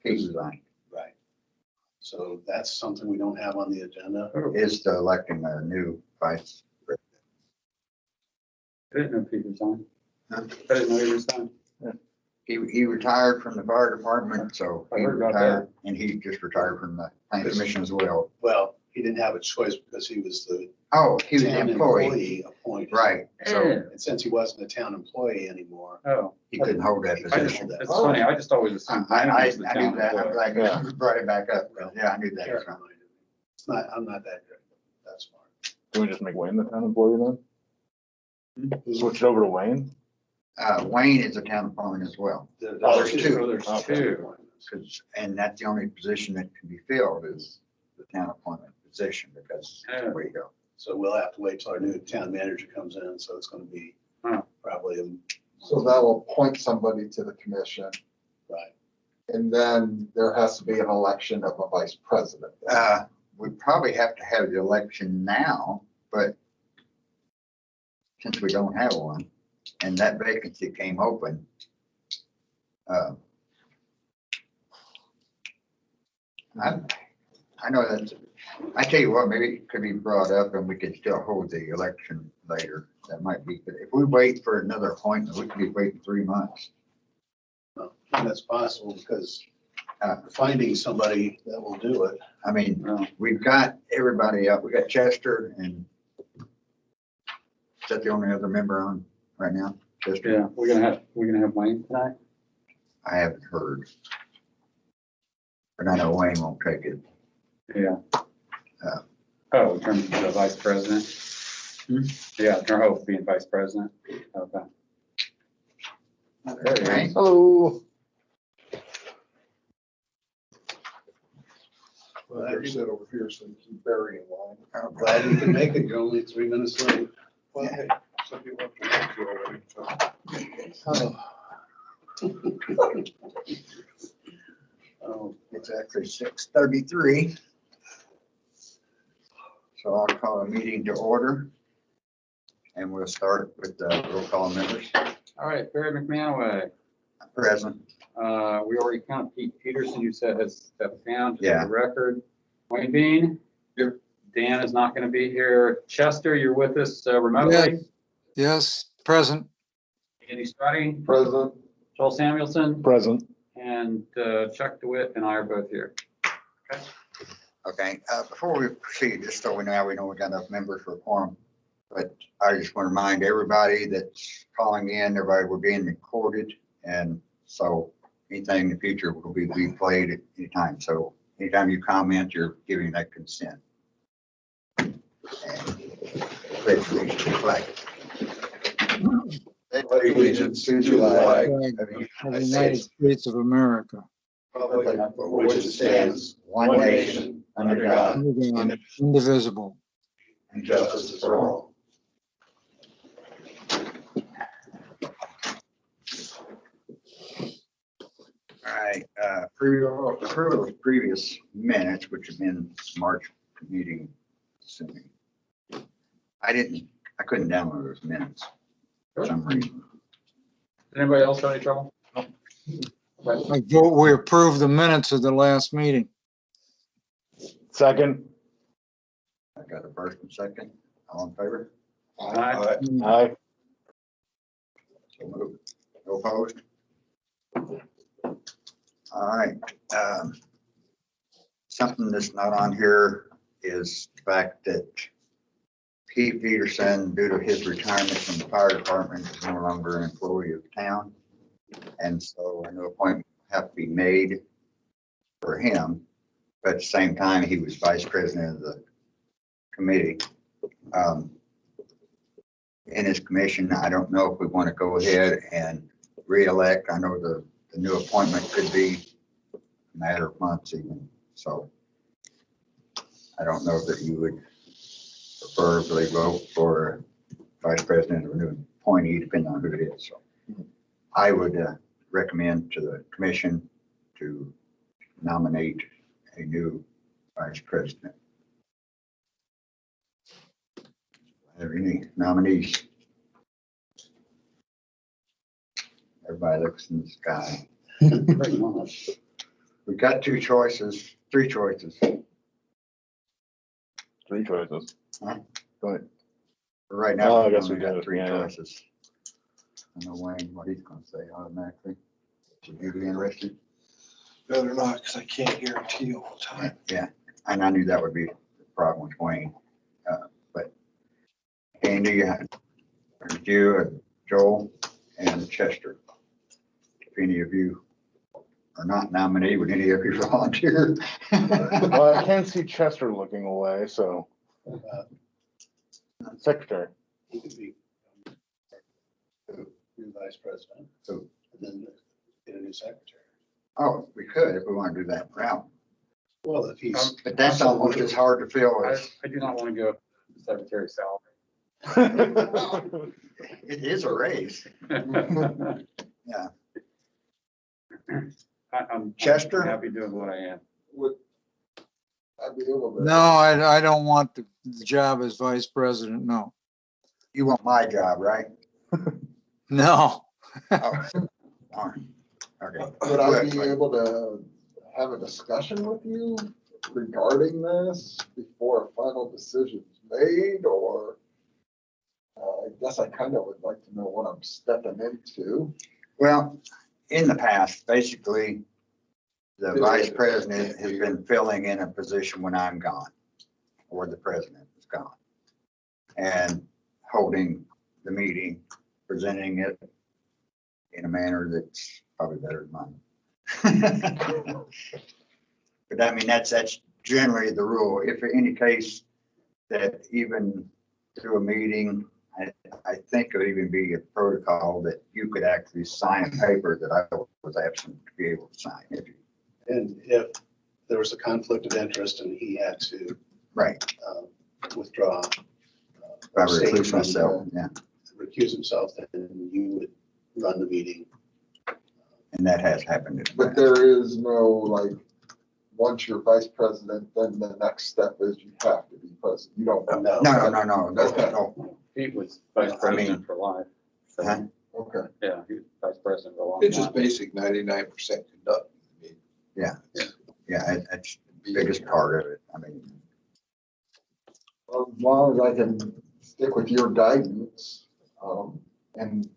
He resigned. Right. So that's something we don't have on the agenda. Is the electing a new vice president. I didn't know Pete resigned. Huh? I didn't know he resigned. He retired from the fire department, so I he heard about retired, and he just retired from the planning commission as well. Well, he didn't have a choice because he was the Oh, he was town an employee, employee appointed. right, so And since he wasn't a town employee anymore, Oh, he couldn't hold that He couldn't position. hold it's funny. I just always assumed. I Wayne was the knew town that, I'm employee. glad you brought it back up. Yeah, I knew that. Karen reminded me. It's not, I'm not that good. That's smart. Can we just make Wayne the town employee then? Switch it over to Wayne? Wayne is a town appointment as well. There's two. Oh, there's Okay. two. 'Cause- and that's the only position that can be filled is the town appointment position, because Yeah. where you go. So we'll have to wait till our new town manager comes in, so it's gonna be Huh. probably, So that'll appoint somebody to the commission, right. and then there has to be an election of a vice president. We probably have to have the election now, but since we don't have one, and that vacancy came open, I know that, I tell you what, maybe it could be brought up and we could still hold the election later. That might be, but if we wait for another appointment, we could be waiting 3 months. And that's possible because finding somebody that will do it. I mean, Oh, we've got everybody up. We got Chester, and is that the only other member on right now? Chester? yeah, we're gonna have Wayne tonight. I haven't heard. But I know Wayne won't take it. Yeah. Uh, Oh, in terms of the vice president? Yeah, in terms of being vice president. Okay. Okay. Hello. Well, they're sit over here, so you keep burying line. I'm glad you can make it. You're only 3 minutes late. Well, hey, some people have to work already, so. Oh, It's actually 6:33. So I'll call a meeting to order. And we'll start with the roll call members. All right, Barry McManaway. Present. We already counted Pete Peterson, you said has stepped down, just for Yeah. the record. Wayne Bean? Here. Dan is not going to be here. Chester, you're with us remotely? Yes, present. Andy Strutting, President, Joel Samuelson, Present. and Chuck DeWitt and I are both here. Okay, before we proceed, just so we know we got enough members for a quorum. But I just want to remind everybody that's calling in, everybody, we're being recorded. And so anything in the future will be replayed at any time. So anytime you comment, you're giving that consent. And pledge allegiance to the flag. allegiance to the flag Flag of the of the United States of America, republic for which it stands, one nation, under God, under God, indivisible. and justice for all. All right, approval of previous minutes, which have been March meeting. Assuming. I couldn't download those minutes for some reason. Did anybody else have any trouble? I vote we approve the minutes of the last meeting. Second. I got a first and second. All in favor? Aye. Aye. So moved. No opposed? All right. Something that's not on here is the fact that Pete Peterson, due to his retirement from the fire department, is no longer an employee of the town. And so a new appointment will have to be made for him. But at the same time, he was vice president of the committee. In his commission, I don't know if we want to go ahead and re-elect. I know the new appointment could be a matter of months even. So I don't know that you would preferably vote for vice president or a new appointee, depending on who it is. So I would recommend to the commission to nominate a new vice president. Have any nominees? Everybody looks in the sky. Pretty much. We've got three choices. Three choices. Huh? Go ahead. Right now, Oh, I we've guess only we got do, three yeah. choices. I know Wayne, what he's gonna say automatically. Would you be interested? Better not, because I can't guarantee you all the time. Yeah, and I knew that would be the problem with Wayne. But Andy, you, Joel, and Chester. If any of you are not nominated, would any of you volunteer? Well, I can see Chester looking away, so secretary. He could be new vice president. Who? And then get a new secretary. Oh, we could if we want to do that route. Well, if he's, But that's almost as hard to fill as, I do not want to go up to secretary salary. it is a race. Yeah. I'm Chester? happy doing what I am. Would I be able to? No, I don't want the job as vice president, no. You want my job, right? No. Oh, darn. Okay. Would I be able to have a discussion with you regarding this before a final decision's made, or? I guess I kind of would like to know what I'm stepping into. Well, in the past, basically, the vice president has been filling in a position when I'm gone, or the president is gone. And holding the meeting, presenting it in a manner that's probably better than mine. But I mean, that's generally the rule. If in any case that even through a meeting, I think it would even be a protocol that you could actually sign a paper that I was absent to be able to sign. and if there was a conflict of interest and he had to Right, withdraw. I abstain recluse from, myself, yeah, recuse himself, then you would run the meeting. and that has happened. in the But past. there is no, like, once you're vice president, then the next step is you have to be president. You don't. No. No. He was vice I mean- president for life. So, Huh? Okay. yeah, he was vice president for a long It's just time. basic 99% conduct. Yeah, that's the biggest part of it. I mean, Well, as long as I can stick with your guidance, and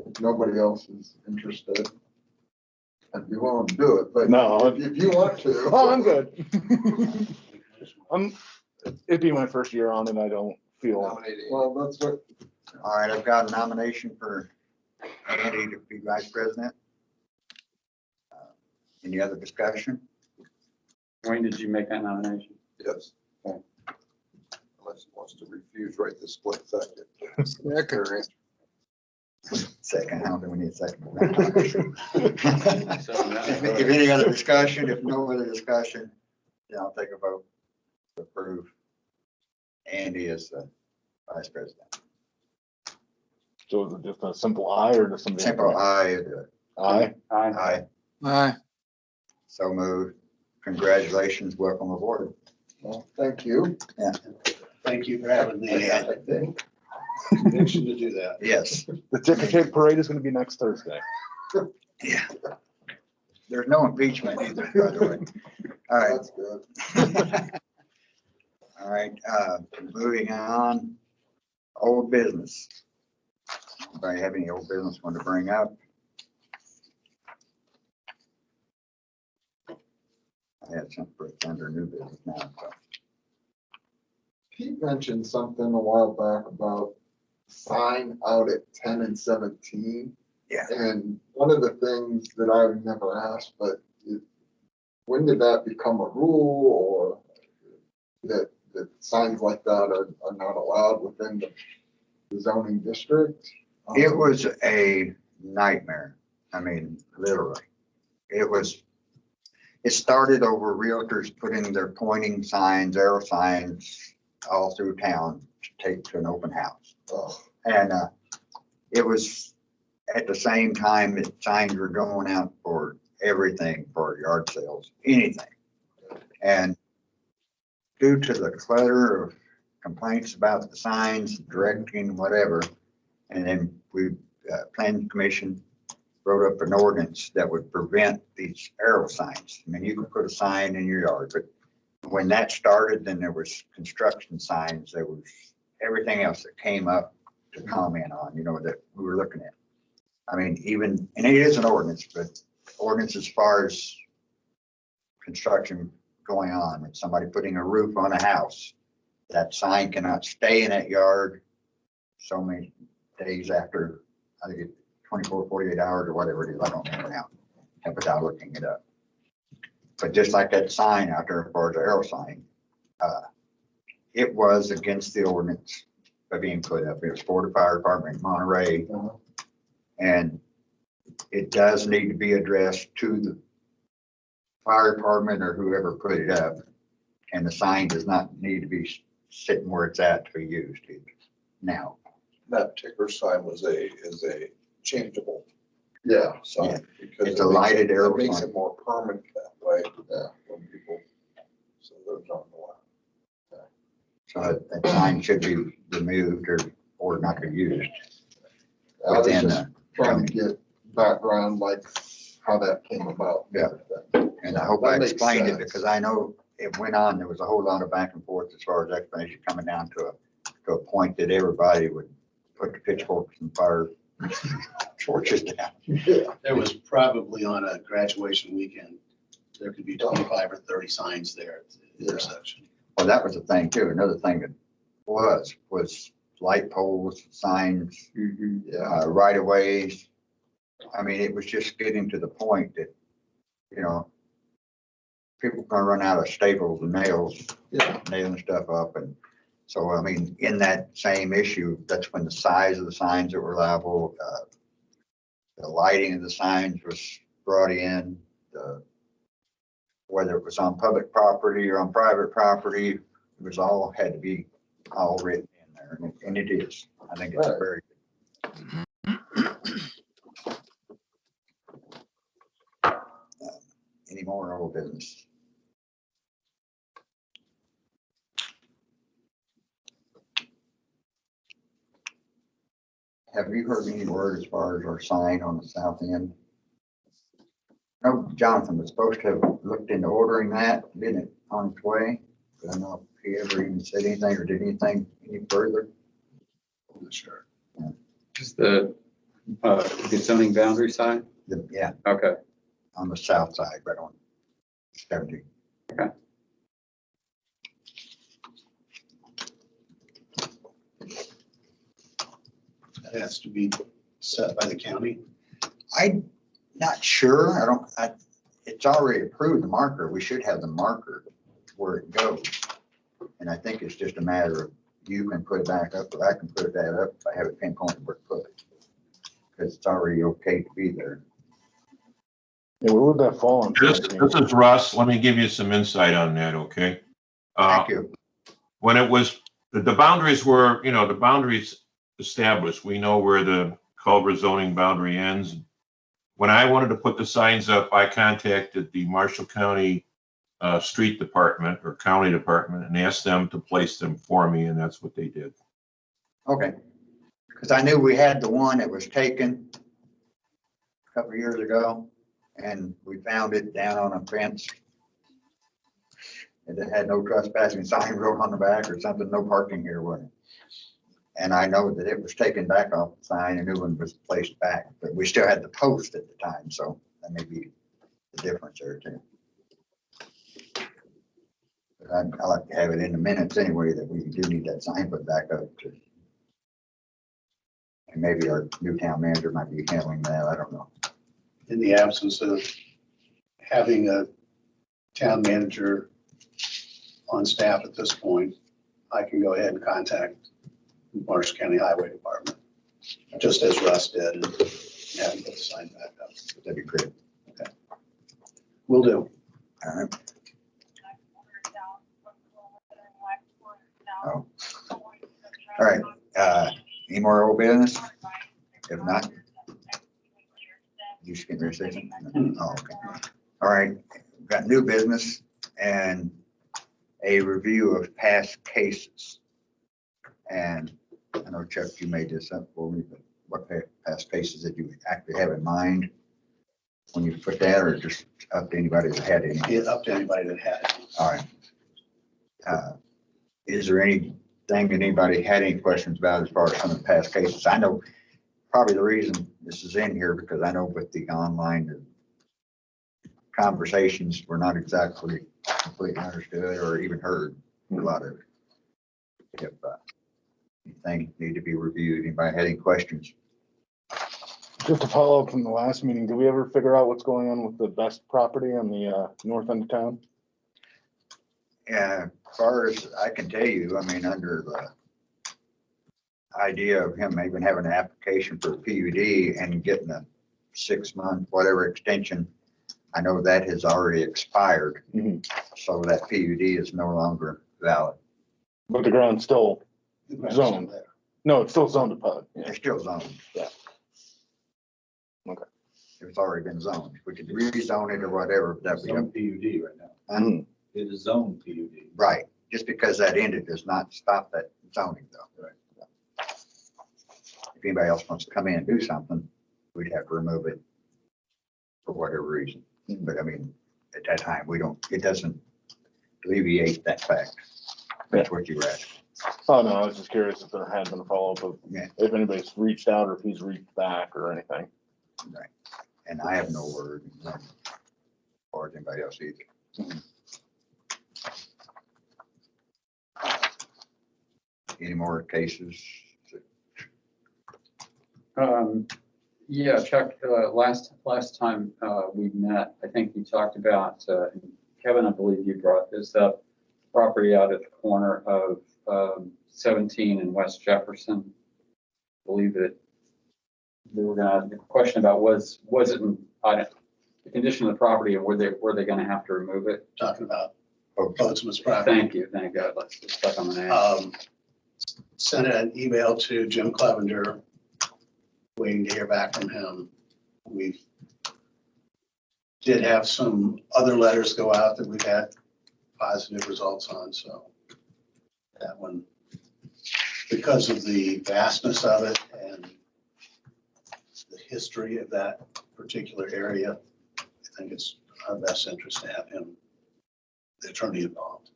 if nobody else is interested, I'd be willing to do it, but No. if you want to. Oh, I'm good. It'd be my first year on and I don't feel, Nominating. Well, that's what, all right, I've got a nomination for Andy to be vice president. Any other discussion? Wayne, did you make that nomination? Yes. Okay. Unless he wants to refuse right this split second. Second, I don't think we need a second. So, If any other discussion, if no other discussion, then I'll take a vote to approve Andy as the vice president. so is it just a simple aye or just something? Simple aye, do it. Aye. Aye, Aye. so moved. Congratulations, welcome aboard. well, thank you. Thank you for having Yeah. the conviction to do that. Yes, The ticker tape parade is gonna be next Thursday. yeah. There's no impeachment either, by the way. All right. That's good. All right, moving on, old business. Anybody have any old business want to bring up? I had some for under new business now, so. Pete mentioned something a while back about sign out at 10 and 17. Yeah. And one of the things that I never asked, but when did that become a rule, or that signs like that are not allowed within the zoning district? It was a nightmare. I mean, literally. It started over realtors putting their pointing signs, arrow signs all through town to take to an open house. Oh, And it was at the same time that signs were going out for everything, for yard sales, anything. And due to the clutter of complaints about the signs, directing, whatever, and then we, planning commission wrote up an ordinance that would prevent these arrow signs. I mean, you can put a sign in your yard, but when that started, then there was construction signs, there was everything else that came up to comment on, that we were looking at. I mean, even, and it is an ordinance, but ordinance as far as construction going on, with somebody putting a roof on a house, that sign cannot stay in that yard so many days after, I think it's 24, 48 hours or whatever it is, I don't remember now, without looking it up. But just like that sign out there, as far as the arrow sign, it was against the ordinance by being put up. It was for the fire department in Monterey. And it does need to be addressed to the fire department or whoever put it up. And the sign does not need to be sitting where it's at to be used now. That particular sign is a changeable Yeah, sign. Because It's a lighted arrow It makes sign. it more permanent that way. Yeah. When people, so those don't go out. So that sign should be removed or not be used I was within just trying to get background, like how that came about. Yeah. And I hope I That makes explained it sense. because I know it went on. There was a whole lot of back and forth as far as explanation coming down to a point that everybody would put the pitchforks and fire torches down. Yeah, There was probably on a graduation weekend, there could be 25 or 30 signs there at the intersection. Well, that was the thing too. Another thing that was light poles, signs, yeah, right of ways. I mean, it was just getting to the point that, people are gonna run out of staples and nails, yeah, nailing stuff up. And so, I mean, in that same issue, that's when the size of the signs that were liable, the lighting of the signs was brought in, whether it was on public property or on private property, it was all, had to be all written in there, and it is. I think it's Right. very any more old business? Have you heard any word as far as our sign on the south end? No, Jonathan was supposed to have looked into ordering that, didn't it, on its way? I don't know if he ever even said anything or did anything any further. I'm not sure. Just the zoning boundary sign? Yeah, Okay. on the south side, right on 70. That has to be set by the county. I'm not sure. It's already approved the marker. We should have the marker where it goes. And I think it's just a matter of you can put it back up or I can put that up if I have it pinpointed where to put it. Because it's already okay to be there. Yeah, where would that fall on? This is Russ. Let me give you some insight on that, okay? Thank you. When it was, the boundaries were, the boundaries established. We know where the Culver zoning boundary ends. When I wanted to put the signs up, I contacted the Marshall County Street Department or County Department and asked them to place them for me, and that's what they did. Okay. Because I knew we had the one that was taken a couple of years ago and we found it down on a fence. And it had no trespassing sign wrote on the back or something, no parking here, wasn't it? And I know that it was taken back off the sign, a new one was placed back, but we still had the post at the time, so that may be the difference there too. But I like to have it in the minutes anyway, that we do need that sign put back up to. And maybe our new town manager might be handling that, I don't know. In the absence of having a town manager on staff at this point, I can go ahead and contact the Marshall County Highway Department, just as Russ did, and have them put the sign back up. That'd be great. Will do. All right. Oh. All right, any more old business? If not, you should get ready to say something. Oh, okay. All right, got new business and a review of past cases. And I know Chuck, you made this up for me, but what past cases that you actually have in mind when you put that, or just up to anybody that had any? It's up to anybody that had it. All right. Is there anything that anybody had any questions about as far as some of the past cases? I know probably the reason this is in here, because I know with the online conversations, we're not exactly completely understood or even heard a lot of it. If anything need to be reviewed, anybody had any questions? Just to follow up from the last meeting, did we ever figure out what's going on with the best property on the north end of town? Yeah, as far as I can tell you, I mean, under the idea of him even having an application for a PUD and getting a 6-month, whatever extension, I know that has already expired. Mhm. So that PUD is no longer valid. But the ground's still, The ground's Zoned. there. no, it's still zoned to PUD. Yeah. It's still zoned. Yeah. Okay. It's already been zoned. We could rezone it or whatever, that we have. PUD right now. Mhm. It is zone PUD. Right, just because that ended does not stop that zoning though. Right. If anybody else wants to come in and do something, we'd have to remove it for whatever reason. But I mean, at that time, it doesn't alleviate that fact. That's what you were asking. Oh, no, I was just curious if there had been a follow-up of Yeah. if anybody's reached out or if he's reached back or anything. Right. And I have no word, or anybody else either. Any more cases? Yeah, Chuck, last time we met, I think you talked about, Kevin, I believe you brought this up, property out at the corner of 17 and West Jefferson. I believe that they were gonna, the question about was it the condition of the property and were they gonna have to remove it? Talking about Okay. Boatsman's property. Thank you, thank God, let's get stuck on the name. Sent an email to Jim Clevenger, waiting to hear back from him. We did have some other letters go out that we've had positive results on, so that one, because of the vastness of it and the history of that particular area, I think it's our best interest to have him, the attorney, involved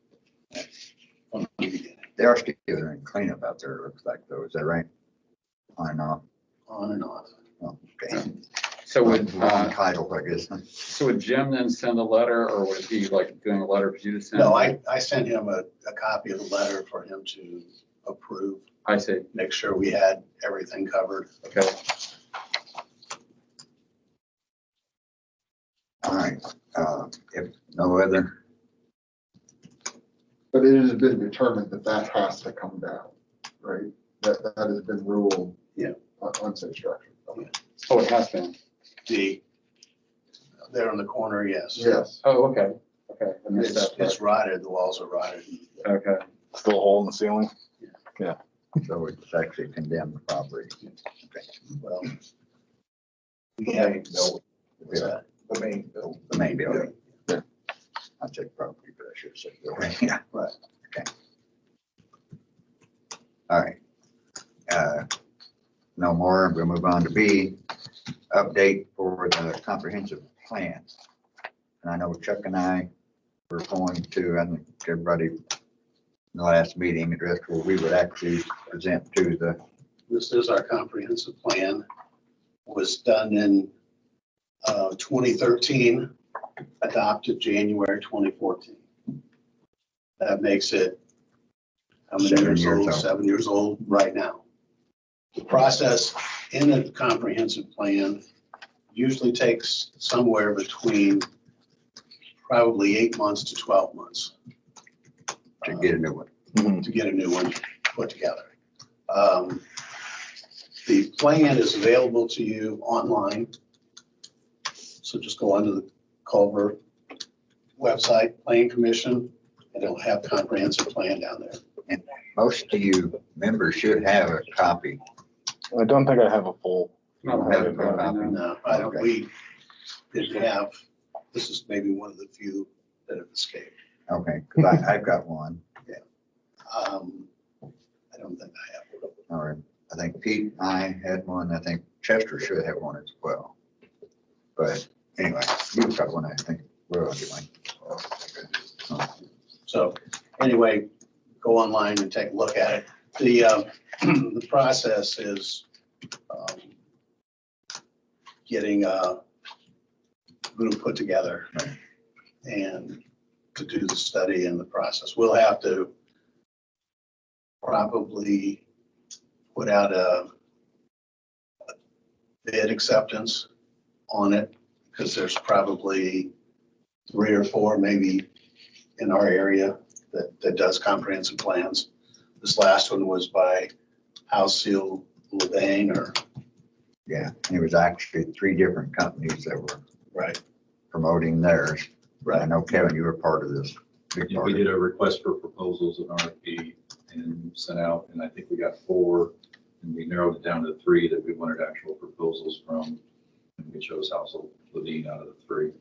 from the beginning. They are still doing cleanup out there, it looks like though, is that right? On and off? On and on. Oh, okay. So would, Wrong title, I guess. so would Jim then send a letter or was he like doing a letter for you to send? No, I sent him a copy of the letter for him to approve, I see, make sure we had everything covered. okay. All right, if no other, But it has been determined that that has to come down, right? That has been ruled. Yeah. Unsafe structure. Oh, it has been. There on the corner, yes. Yes. Oh, okay, okay. I missed that part. It's rotted, the walls are rotted. Okay, Still a hole in the ceiling? so it's actually condemned property. Okay. Well, we have, what's that? The main building. The main building. I said property, but I should have said building. Yeah. Right. Okay. All right. No more. We'll move on to B, update for the comprehensive plan. And I know Chuck and I were going to, I think everybody in the last meeting addressed where we would actually present to the, This is our comprehensive plan. Was done in 2013, adopted January 2014. That makes it how many 7 years years old? old. 7 years old right now. The process in a comprehensive plan usually takes somewhere between probably 8 months to 12 months to get a new one. to get a new one put together. The plan is available to you online. So just go onto the Culver website, Plan Commission, and it'll have comprehensive plan down there. Most of you members should have a copy. I don't think I have a full. don't have a copy. No, I don't, Okay. we didn't have, this is maybe one of the few that have escaped. Okay, because I've got one. I don't think I have one. All right. I think Pete and I had one. I think Chester should have one as well. But anyway, you've got one, I think. Well, anyway. So anyway, go online and take a look at it. The process is getting a group put together and to do the study and the process. We'll have to probably put out a bid acceptance on it, because there's probably 3 or 4 maybe in our area that does comprehensive plans. This last one was by House Seal Levain, or Yeah, and it was actually 3 different companies that were right, promoting theirs. I right. know, Kevin, you were part of this. Big Yeah, part we of did it. a request for proposals, an RFP, and sent out, and I think we got 4, and we narrowed it down to 3 that we wanted actual proposals from, and we chose House of Levine out of the 3.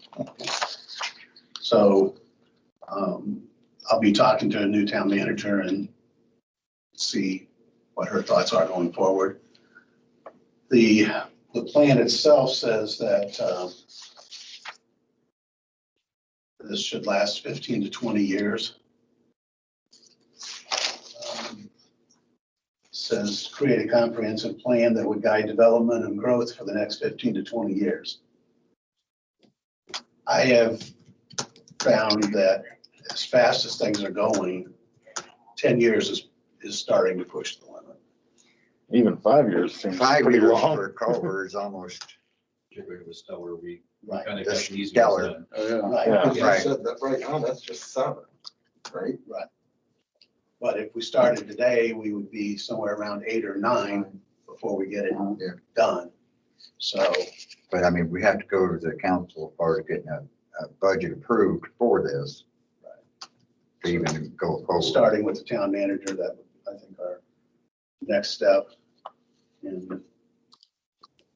So I'll be talking to a new town manager and see what her thoughts are going forward. The plan itself says that this should last 15 to 20 years. Says create a comprehensive plan that would guide development and growth for the next 15 to 20 years. I have found that as fast as things are going, 10 years is starting to push the limit. Even 5 years seems 5 pretty years long. for a culvert is almost, Particularly with Stellar, we Right. kind of got That's the easy Stellar. ones done. Oh, yeah. Right. Yeah. You Right. said that right now, that's just 7, right? But if we started today, we would be somewhere around 8 or 9 before we get it Yeah. done. So, but I mean, we have to go to the council as far as getting a budget approved for this. To even go forward. starting with the town manager, that would, I think, our next step. And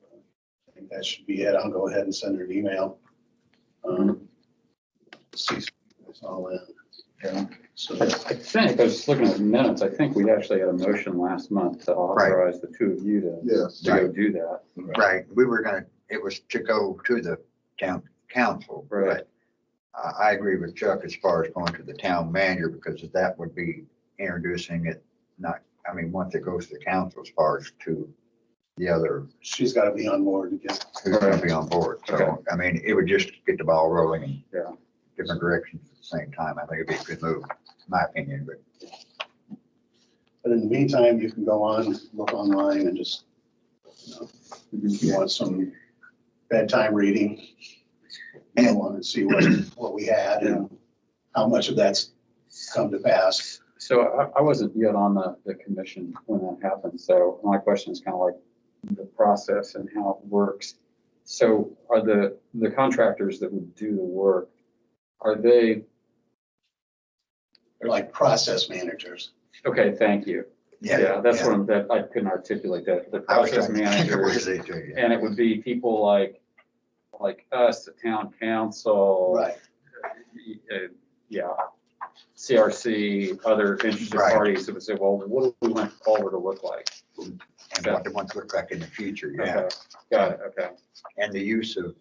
I think that should be it. I'll go ahead and send her an email. See if it's all in. Yeah. So, I think, I was just looking at the minutes, I think we actually had a motion last month to authorize the 2 of you to Yes. go do that. Right, we were gonna, it was to go to the town council. Right. but I agree with Chuck as far as going to the town manager, because that would be introducing it, not, I mean, once it goes to the council as far as to the other, she's got to be on board to get, who's gonna be on board. So, Okay. I mean, it would just get the ball rolling in Yeah. different directions at the same time. I think it'd be a good move, in my opinion, but but in the meantime, you can go on, look online and just, you know, if you want some bedtime reading, go on and see what we had and how much of that's come to pass. So I wasn't yet on the commission when that happened, so my question is kind of like the process and how it works. So are the contractors that would do the work, are they, They're like process managers. okay, thank you. Yeah, that's yeah. what that I couldn't articulate that, the I was process trying to think of managers. ways they do it. And it would be people like us, the town council. Right. Yeah, CRC, other interested Right. parties that would say, well, what do we want the culvert to look like? And what they want to look like in the future, yeah. Okay, got it, okay. And the use of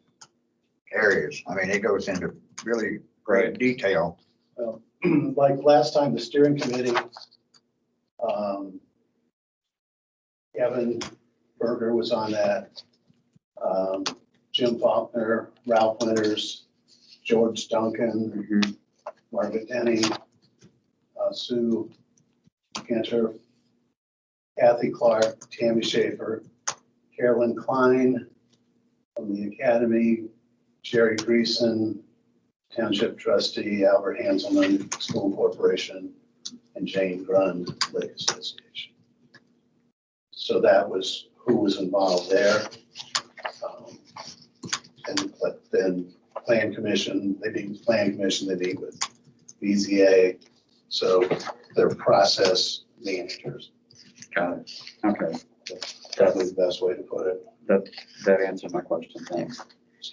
areas. I mean, it goes into really great Right. detail. Like last time, the steering committee, Kevin Berger was on that. Jim Faulkner, Ralph Winters, George Duncan, Mhm. Margaret Denny, Sue Cantor, Kathy Clark, Tammy Schaefer, Carolyn Klein from the Academy, Jerry Greason, Township Trustee, Albert Hanselman, School Corporation, and Jane Grund, Lake Association. So that was who was involved there. But then Plan Commission, they meet with Plan Commission, they meet with BZA. So they're process managers. Got it, okay. Probably the best way to put it. That answers my question, thanks.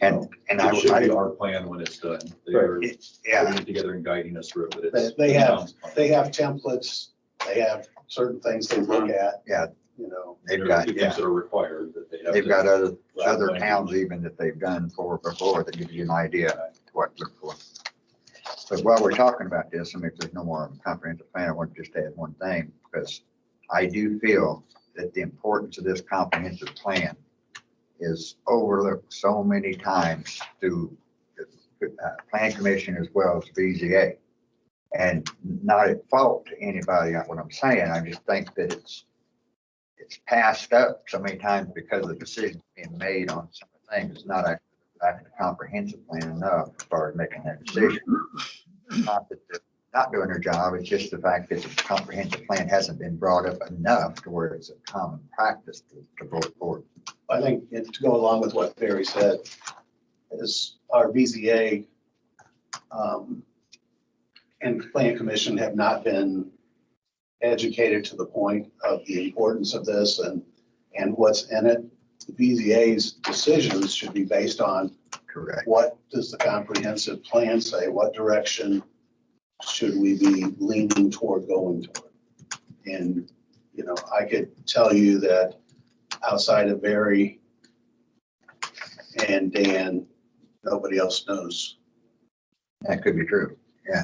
And It should be I, our plan when it's done. They're yeah, putting it together and guiding us through it, but it's. They have, it sounds fun. they have templates, they have certain things they look at. you know, They've There are got, two yeah, things that are required that they have. they've to- got other Language. towns even that they've done for before that gives you an idea what to look for. But while we're talking about this, I mean, if there's no more comprehensive plan, I want to just add one thing, because I do feel that the importance of this comprehensive plan is overlooked so many times through the plan commission as well as BZA. And not at fault to anybody, what I'm saying, I just think that it's passed up so many times because of the decisions being made on some of the things. It's not a comprehensive plan enough as far as making that decision. Not that they're not doing their job, it's just the fact that the comprehensive plan hasn't been brought up enough to where it's a common practice to vote for. I think to go along with what Barry said, is our BZA and Plan Commission have not been educated to the point of the importance of this and what's in it. The BZA's decisions should be based on Correct. what does the comprehensive plan say? What direction should we be leaning toward going toward? And, you know, I could tell you that outside of Barry and Dan, nobody else knows That could be true. Yeah.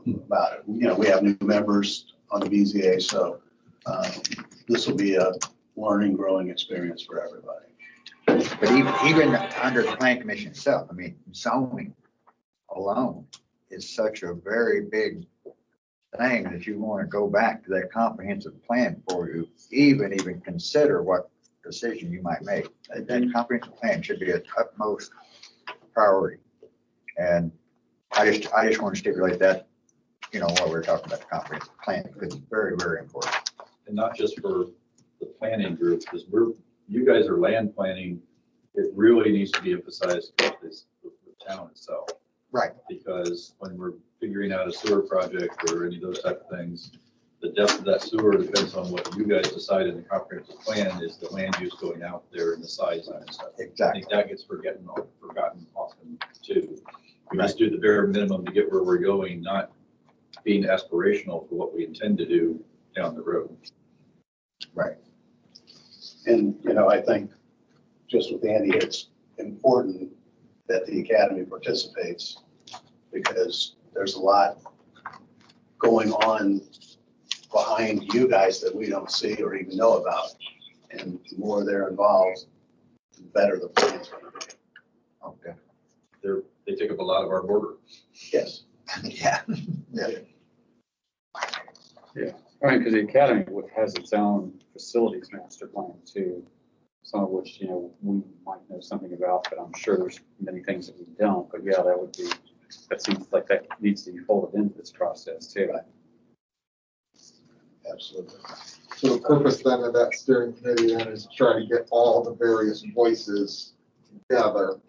about it. You know, we have new members on the BZA, so this will be a learning, growing experience for everybody. But even under the plan commission itself, I mean, zoning alone is such a very big thing that you want to go back to that comprehensive plan before you even consider what decision you might make. That comprehensive plan should be at utmost priority. And I just want to stipulate that, you know, while we're talking about the comprehensive plan, because it's very, very important. And not just for the planning group, because you guys are land planning. It really needs to be emphasized with the town itself. Right. Because when we're figuring out a sewer project or any of those type of things, the depth of that sewer depends on what you guys decide in the comprehensive plan is the land use going out there and the size and stuff. I Exactly. think that gets forgotten often too. We just do the bare minimum to get where we're going, not being aspirational for what we intend to do down the road. Right. And, you know, I think just with Andy, it's important that the academy participates because there's a lot going on behind you guys that we don't see or even know about. And the more they're involved, the better the plan's going to be. Okay. They take up a lot of our border. Yes. Yeah. Yeah. I mean, because the academy has its own facilities master plan too, some of which, you know, we might know something about, but I'm sure there's many things that we don't. But yeah, that seems like that needs to be folded into this process too. Right. Absolutely. So the purpose then of that steering committee then is to try to get all the various voices together,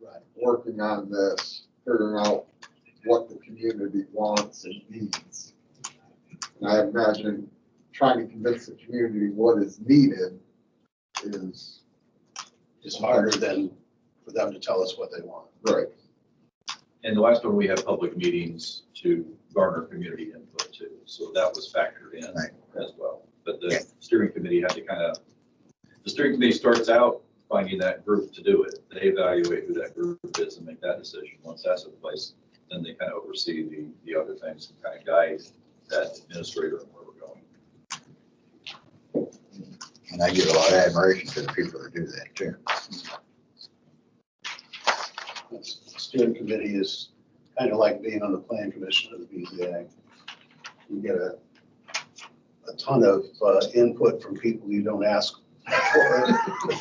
Right. working on this, figuring out what the community wants and needs. And I imagine trying to convince the community what is needed is It's harder than for them to tell us what they want. right. And the last one, we had public meetings to garner community input too. So that was factored in Right. as well. But Yeah. the steering committee had to the steering committee starts out finding that group to do it. They evaluate who that group is and make that decision. Once that's in place, then they kind of oversee the other things and kind of guide that administrator and where we're going. And I give a lot of admiration to the people that do that too. The steering committee is kind of like being on the plan commission of the BZA. You get a ton of input from people you don't ask for.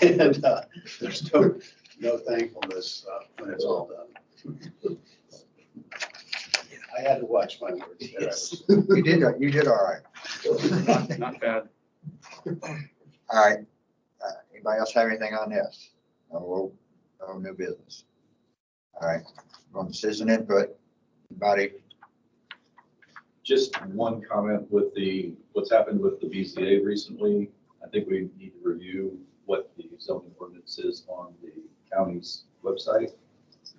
And there's no thankfulness when it's all done. I had to watch my words there. You did all right. Not bad. All right. Anybody else have anything on this? No new business. All right. On the citizen input, anybody? Just one comment with what's happened with the BZA recently. I think we need to review what the zoning ordinance is on the county's website.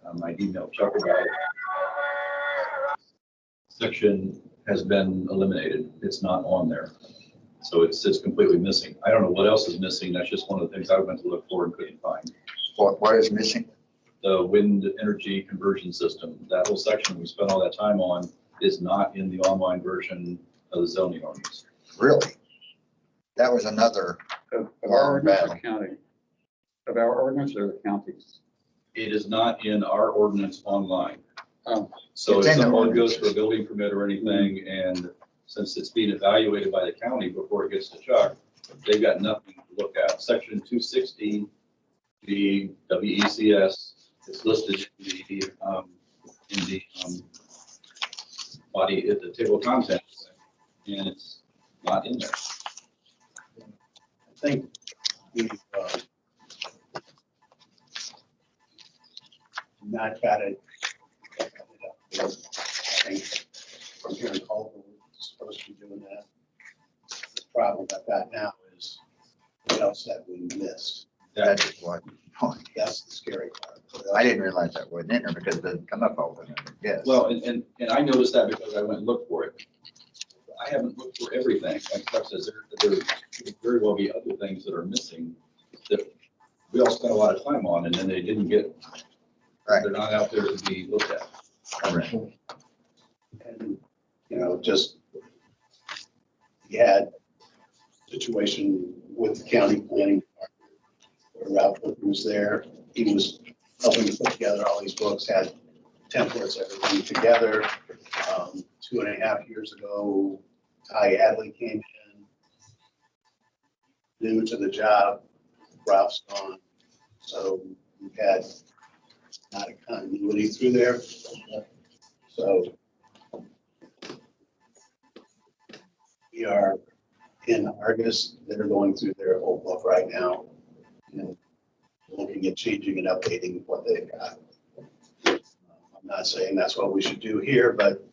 I emailed Chuck about it. Section has been eliminated. It's not on there. So it's completely missing. I don't know what else is missing. That's just one of the things I went to look for and couldn't find. What is missing? The wind energy conversion system, that whole section we spent all that time on is not in the online version of the zoning ordinance. Really? That was another, Of Long our ordinance or battle. county? Of our ordinance or the counties? It is not in our ordinance online. Oh. So It's if in the someone goes ordinance. for a building permit or anything, and since it's being evaluated by the county before it gets to Chuck, they've got nothing to look at. Section 260, the WECS, is listed in the body, at the table of contents, and it's not in there. I think we've not got it. I think from here in Colton, we're supposed to be doing that. The problem I've got now is what else have we missed? that is what, That's the scary part. I didn't realize that wasn't in there because it doesn't come up often, yes. Well, and I noticed that because I went and looked for it. I haven't looked for everything. Like Chuck says, there could very well be other things that are missing that we all spent a lot of time on, and then they didn't get, Right. they're not out there to be looked at. Right. And, you know, just, you had a situation with the county planning department where Ralph was there. He was helping to put together all these books, had templates, everything together. 2.5 years ago, Ty Hadley came in, new to the job, Ralph's gone. So we've had not a continuity through there. So we are in Argus, they're going through their whole book right now and looking at changing and updating what they've got. I'm not saying that's what we should do here, but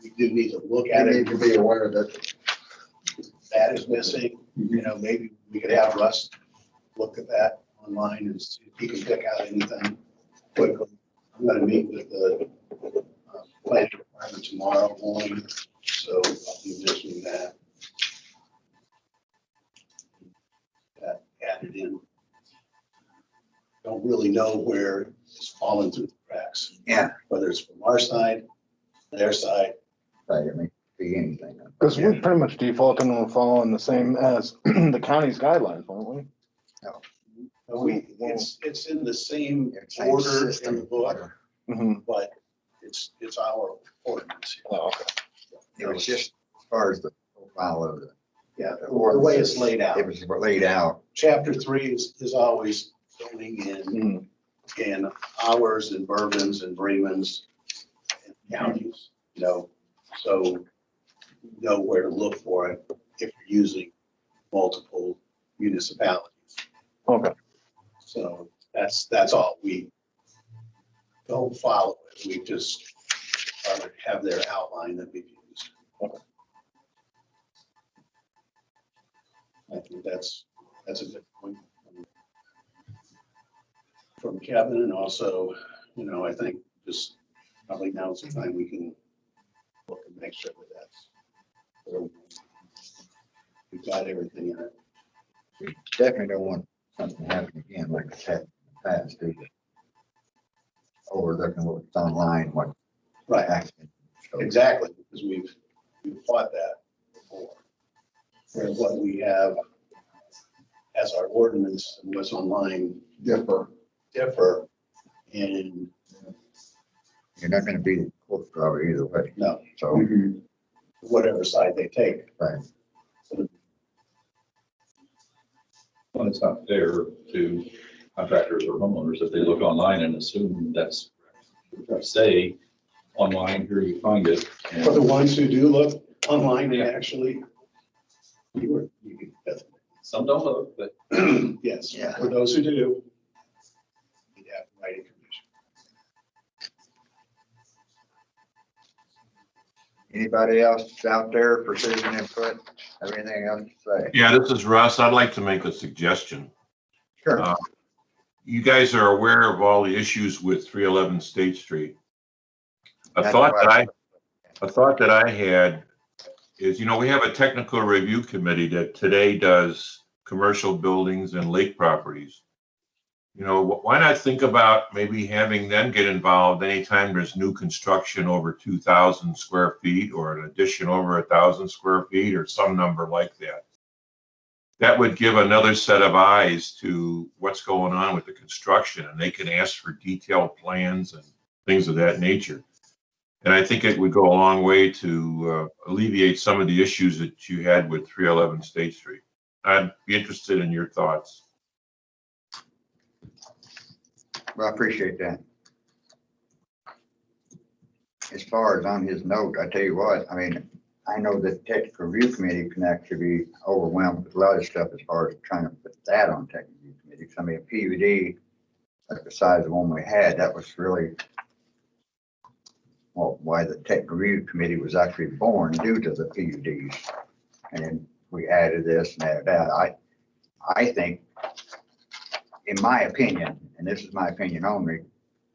we do need to look You at need it. to be aware that That is missing. You know, maybe we could have Russ look at that online and see if he can pick out anything quickly. I'm gonna meet with the planning department tomorrow morning, so I'll be mentioning that. That added in. Don't really know where it's fallen through the cracks. Yeah. Whether it's from our side, their side. Right, I mean, be anything. Because we're pretty much defaulting and following the same as the county's guidelines, aren't we? It's in the same Same order in system, the book, whatever. Mm-hmm. but it's our ordinance. Oh, okay. It was just as far as the profile of Yeah, the way it's laid out. it was laid out. Chapter 3 is always zoning Mm. in hours and bourbons and Bremens and counties, you know, so you know where to look for it if you're using multiple municipalities. Okay. So that's all. We don't follow it. We just have their outline that we've used. Okay. I think that's a good point from Kevin, and also, you know, I think just probably now's the time we can look and make sure that that's, we've got everything in it. We definitely don't want something to happen again like it's happened in the past, do you? Overlooking what's online, what Right, accident. So, exactly, because we've fought that before. Where what we have as our ordinance and what's online differ. differ, and You're not gonna be the court probably either way, no, so, whatever side they take. right. Well, it's not fair to contractors or homeowners if they look online and assume that's, say, online, here you find it. For the And ones who do look online and actually, you could, some don't look, but yes, Yeah. for those who do, you'd have the right information. Anybody else out there for citizen input? Have anything else to say? Yeah, this is Russ. I'd like to make a suggestion. Sure. You guys are aware of all the issues with 311 State Street. A That's thought why- that I had is, we have a technical review committee that today does commercial buildings and lake properties. Why not think about maybe having them get involved anytime there's new construction over 2,000 square feet or an addition over 1,000 square feet or some number like that. That would give another set of eyes to what's going on with the construction, and they can ask for detailed plans and things of that nature. And I think it would go a long way to alleviate some of the issues that you had with 311 State Street. I'd be interested in your thoughts. Well, I appreciate that. As far as on his note, I tell you what, I mean, I know the technical review committee can actually be overwhelmed with a lot of stuff as far as trying to put that on technical review committee. 'Cause I mean, a PUD, like the size of the one we had, that was really, well, why the technical review committee was actually born, due to the PUDs. And then we added this and added that. I think, in my opinion, and this is my opinion only,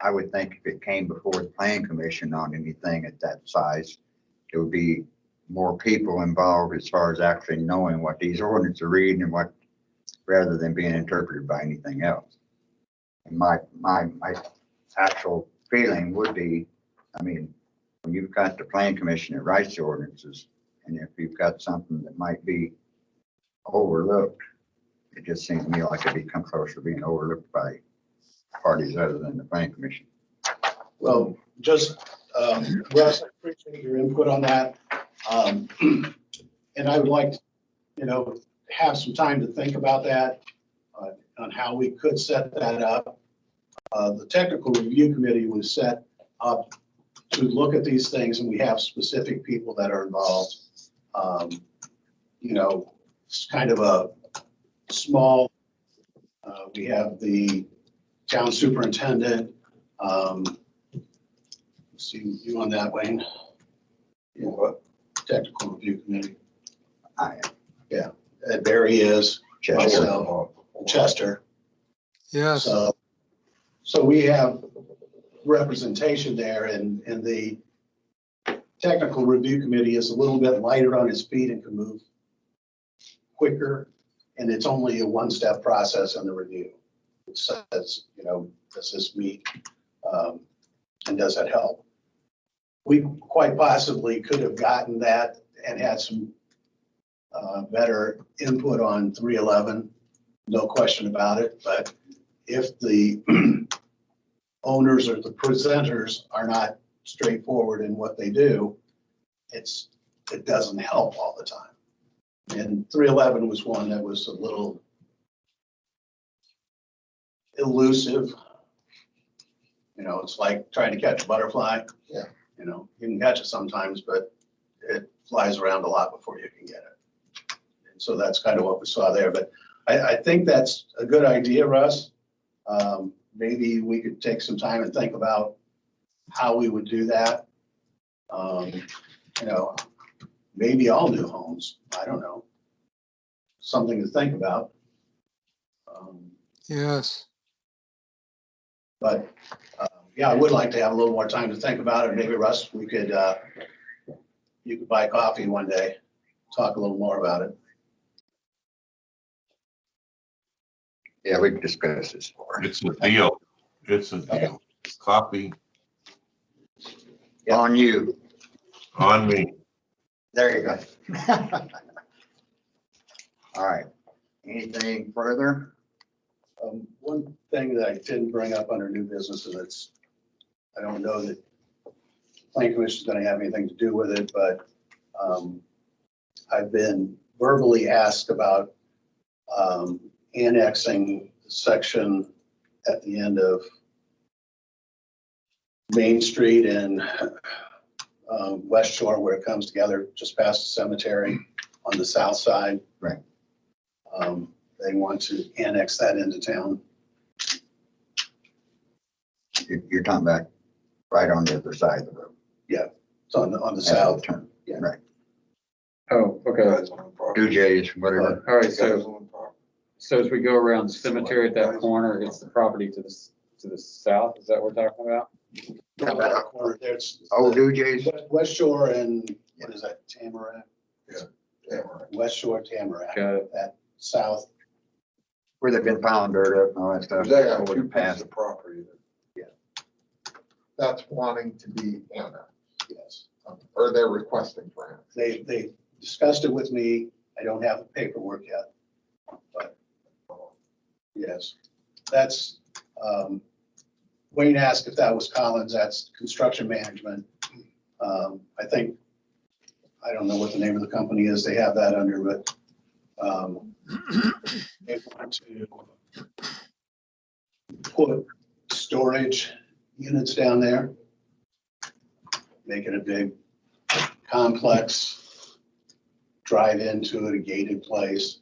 I would think if it came before the planning commission on anything at that size, there would be more people involved as far as actually knowing what these ordinances are reading and what, rather than being interpreted by anything else. And my actual feeling would be, I mean, when you've got the planning commission that writes the ordinances, and if you've got something that might be overlooked, it just seems to me like it'd become closer to being overlooked by parties other than the planning commission. Well, just, Russ, I appreciate your input on that. And I would like to, have some time to think about that, on how we could set that up. The technical review committee was set up to look at these things, and we have specific people that are involved. It's kind of a small, we have the town superintendent. See you on that, Wayne. Technical review committee. Yeah, there he is. Chester. Yes. So we have representation there, and the technical review committee is a little bit lighter on its feet and can move quicker. And it's only a one-step process in the review. It says, does this meet, and does it help? We quite possibly could have gotten that and had some better input on 311, no question about it. But if the owners or the presenters are not straightforward in what they do, it doesn't help all the time. And 311 was one that was a little elusive. It's like trying to catch a butterfly. Yeah. You can catch it sometimes, but it flies around a lot before you can get it. And so that's kind of what we saw there. But I think that's a good idea, Russ. Maybe we could take some time and think about how we would do that. Maybe all new homes. I don't know. Something to think about. Yes. But yeah, I would like to have a little more time to think about it. Maybe, Russ, we could, you could buy coffee one day, talk a little more about it. Yeah, we can discuss this more. It's a deal. It's a deal. Coffee On you. on me. There you go. All right. Anything further? One thing that I didn't bring up under new business, and I don't know that Planning Commission is going to have anything to do with it, but I've been verbally asked about annexing the section at the end of Main Street and West Shore, where it comes together just past the cemetery on the south side. Right. They want to annex that into town. You're talking about right on the other side of the road. It's on the south. Turn. Yeah. Right. Oh, okay. DJs, whatever. All right, so as we go around the cemetery at that corner, it's the property to the south, is that what we're talking about? That corner, there's Oh, DJs? West Shore and what is that, Tamarack? Tamarack. West Shore Tamarack, Got it. that south. Where they've been piling dirt up and all that stuff. They have over two the pieces past. of property that's wanting to be annexed, Yes. or they're requesting for annex. They discussed it with me. I don't have the paperwork yet. But yes, that's, Wayne asked if that was Collins, that's construction management. I think, I don't know what the name of the company is they have that under, but they want to put storage units down there, make it a big complex, drive into it, a gated place.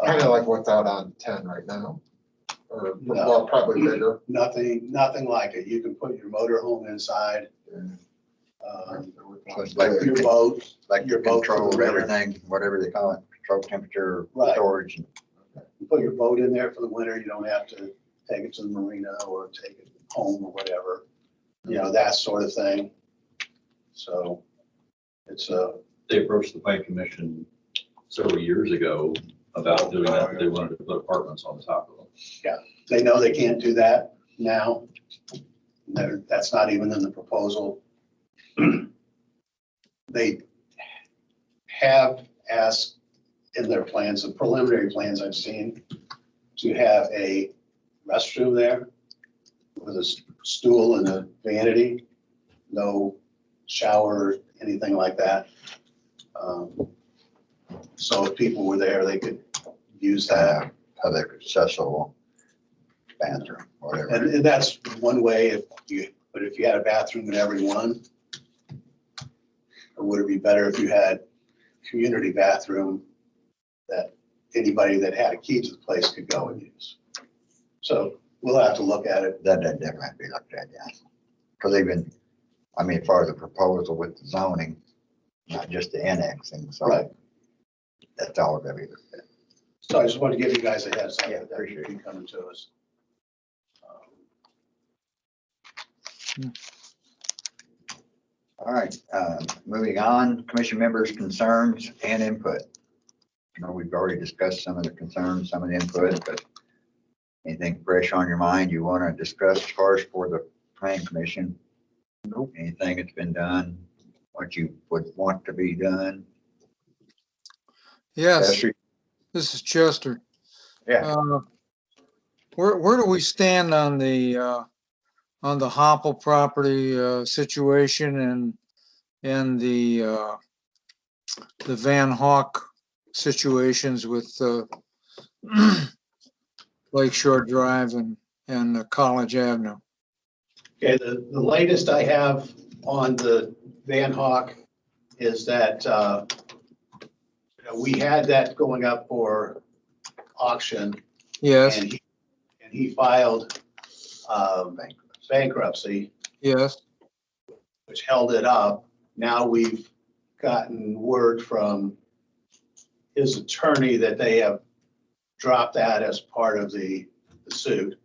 Kind of like what's out on 10 right now, or, No. well, probably bigger. Nothing like it. You can put your motor home inside, So it's like, your boat, like your you boat for the control winter. everything, whatever they call it, control temperature, Right. storage. You put your boat in there for the winter. You don't have to take it to the marina or take it home or whatever, you know, that sort of thing. So it's They approached the plan commission several years ago about doing that, but they wanted to put apartments on the top of them. they know they can't do that now. That's not even in the proposal. They have asked in their plans, the preliminary plans I've seen, to have a restroom there with a stool and a vanity, no shower, anything like that. So if people were there, they could use that. Public accessible bathroom, whatever. And that's one way but if you had a bathroom in every one, or would it be better if you had community bathroom that anybody that had a key to the place could go and use? So we'll have to look at it. That definitely have to be looked at, yeah. Because even, I mean, as far as the proposal with the zoning, not just the annexing, so. Right. That's all gonna be looked at. So I just want to give you guys a heads up Yeah, that appreciate would be coming to us. All right, moving on, commission members' concerns and input. I know we've already discussed some of the concerns, some of the input, but anything fresh on your mind you want to discuss as far as for the planning commission? Nope. Anything that's been done, what you would want to be done? Yes, Chester? this is Chester. Yeah, Where do we stand on the Hopple property situation and the Van Hawk situations with Lakeshore Drive and College Avenue? Okay, the latest I have on the Van Hawk is that we had that going up for auction, Yes, and he filed bankruptcy, yes, which held it up. Now we've gotten word from his attorney that they have dropped that as part of the suit.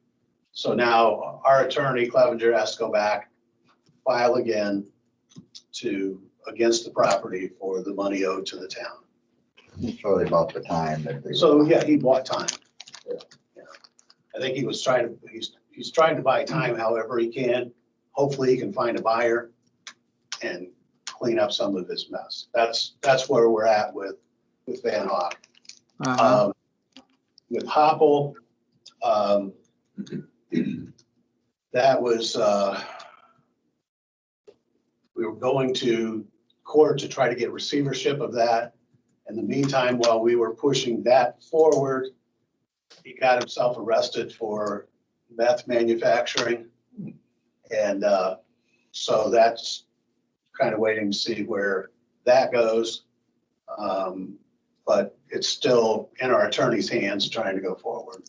So now our attorney, Clevenger, has to go back, file again against the property for the money owed to the town. so they bought the time that they. So, yeah, he bought time. Yeah. I think he's trying to buy time however he can. Hopefully he can find a buyer and clean up some of this mess. That's where we're at with Van Hawk. uh-huh. With Hopple, that was, we were going to court to try to get receivership of that. In the meantime, while we were pushing that forward, he got himself arrested for meth manufacturing. And so that's kind of waiting to see where that goes. But it's still in our attorney's hands trying to go forward.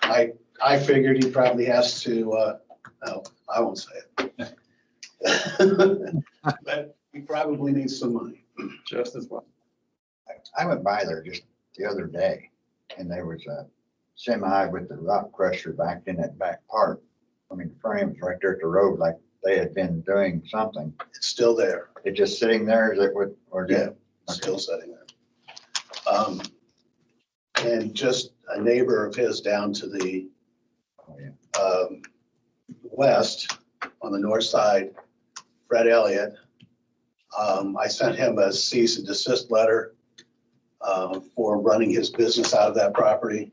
I figured he probably has to, no, I won't say it. But he probably needs some money. Just as well. I went by there just the other day and there was a semi with the rock crusher back in that back part. I mean, the frame's right there at the road, like they had been doing something. It's still there. It's just sitting there, is it what, or Yeah. skill setting there. And just a neighbor of his down to the Oh, yeah. west, on the north side, Fred Elliott. I sent him a cease and desist letter for running his business out of that property,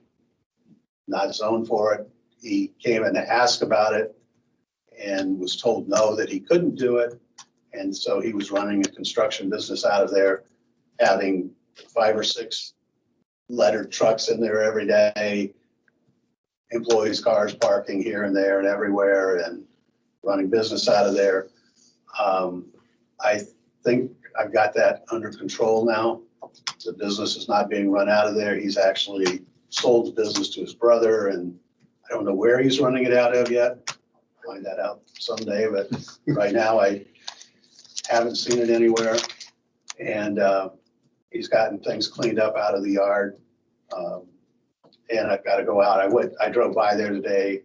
not zoned for it. He came in to ask about it and was told no, that he couldn't do it. And so he was running a construction business out of there, having 5 or 6 lettered trucks in there every day, employees' cars parking here and there and everywhere, and running business out of there. I think I've got that under control now. The business is not being run out of there. He's actually sold the business to his brother, and I don't know where he's running it out of yet. Find that out someday, but right now I haven't seen it anywhere. And he's gotten things cleaned up out of the yard. And I've got to go out. I drove by there today,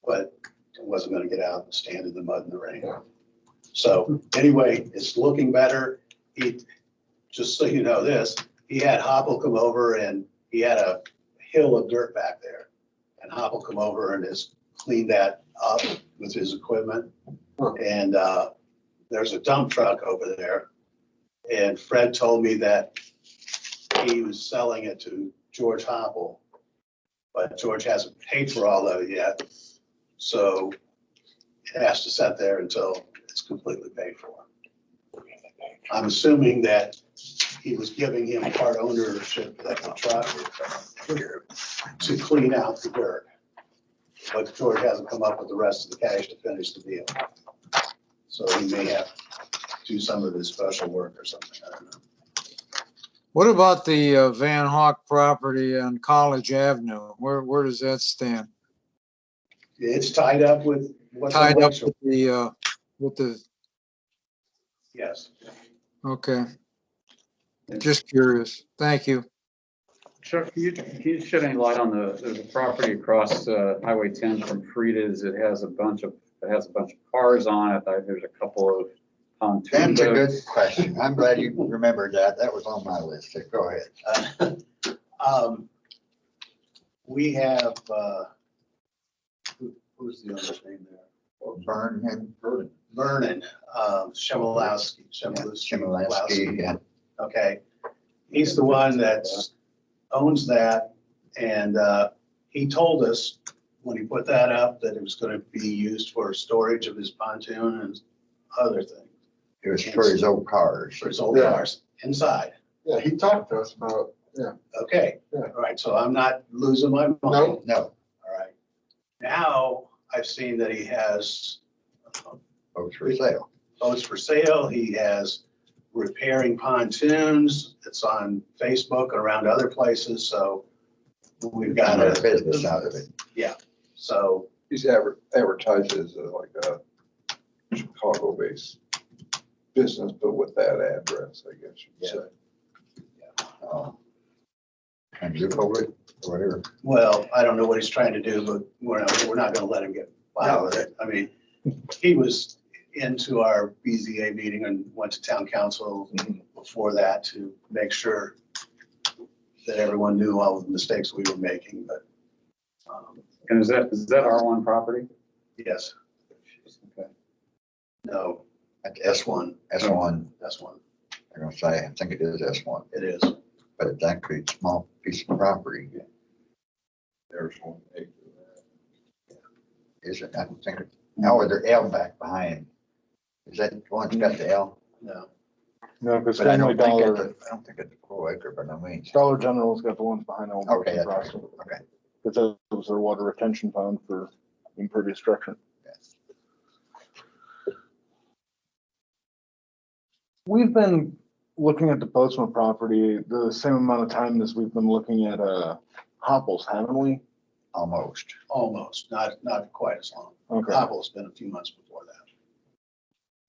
but I wasn't going to get out and stand in the mud and the rain. So anyway, it's looking better. Just so you know this, he had Hopple come over and he had a hill of dirt back there. And Hopple come over and has cleaned that up with his equipment. And there's a dump truck over there. And Fred told me that he was selling it to George Hopple, but George hasn't paid for all of it yet. So it has to sit there until it's completely paid for. I'm assuming that he was giving him part ownership of the truck to clean out the dirt. But George hasn't come up with the rest of the cash to finish the deal. So he may have to do some of his special work or something, I don't know. What about the Van Hawk property on College Avenue? Where does that stand? It's tied up with what's Tied up intellectual. with the, Yes. okay. Just curious. Thank you. Chuck, can you shed any light on there's a property across Highway 10 from Frida's. It has a bunch of cars on it. There's a couple of pontoon That's a good boats. question. I'm glad you remembered that. That was on my list. So go ahead. We have, who's the owner's name there? Vernon, Shemilowski. Chmielewski, yeah. Okay. He's the one that owns that. And he told us when he put that up that it was going to be used for storage of his pontoon and other things. It was for his old cars. For his old cars inside. Yeah, he talked to us about, yeah. Okay. Yeah. All right. So I'm not losing my mind. No. No, All right. Now I've seen that he has boats for sale. boats for sale. He has repairing pontoons. It's on Facebook and around other places. So we've got Got a a, business out of it. so He's advertised as like a Chicago-based business, but with that address, I guess you'd say. And you over it, or whatever. well, I don't know what he's trying to do, but we're not going to let him get by with it. I mean, he was into our BZA meeting and went to town council before that to make sure that everyone knew all of the mistakes we were making, but And is that R1 property? yes, Okay. no, That's S1, S1, that's one. I'm gonna say, I think it is S1, It is. but it's actually a small piece of property. There's 1 acre there. Is it? I don't think it, no, there's L back behind. Is that the one that's got the L? No, No, because But I Family don't think it's, Dollar, I don't think it's a full acre, but I mean. Dollar General's got the ones behind Old Okay, Broken that's Crossing. right. Okay. Because that was their water retention pond for impervious structure. Yes. We've been looking at the Boatsma property the same amount of time as we've been looking at Hopples, haven't we? Almost. almost, not quite as long. Okay. Hopple's been a few months before that.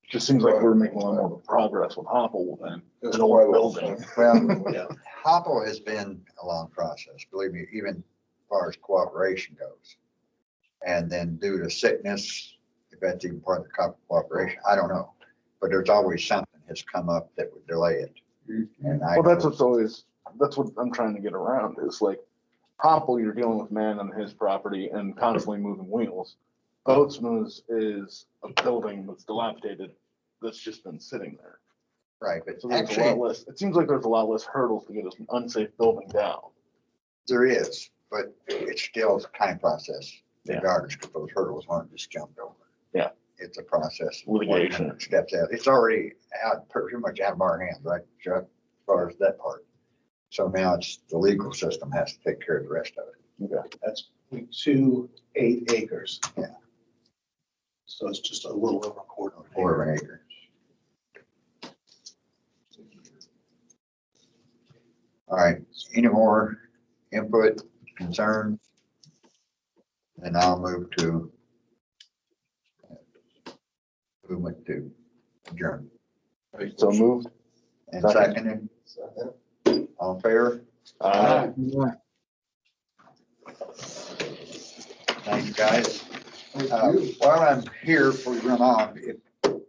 Just seems like we're making a lot more progress with Hopple than It's an quite old a long building. Well, Yeah. Hopple has been a long process, believe me, even as far as cooperation goes. And then due to sickness, if that's even part of the cooperation, I don't know. But there's always something. has come up that would delay it. Mm-hmm. And I Well, that's know- what's always, that's what I'm trying to get around is like Hopple, you're dealing with man on his property and constantly moving wheels. Boatsman's is a building that's dilapidated, that's just been sitting there. Right, but So there's a lot actually, less, it seems like there's a lot less hurdles to get an unsafe building down. there is, but it's still a time process Yeah. regardless, because those hurdles aren't just jumped over. Yeah. It's a process. Litigation. Steps out. It's already out, pretty much out of our hands, right, Chuck, as far as that part. So now it's the legal system has to take care of the rest of it. That's 2.8 acres. Yeah. So it's just a little over a quarter. of an Quarter acre. of an acre. All right, any more input, concerns? And I'll move to adjourn. So moved. And seconded, all in favor? Yeah. Thanks, guys. Thank you. While I'm here, before we run off, if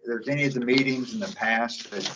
there's any of the meetings in the past that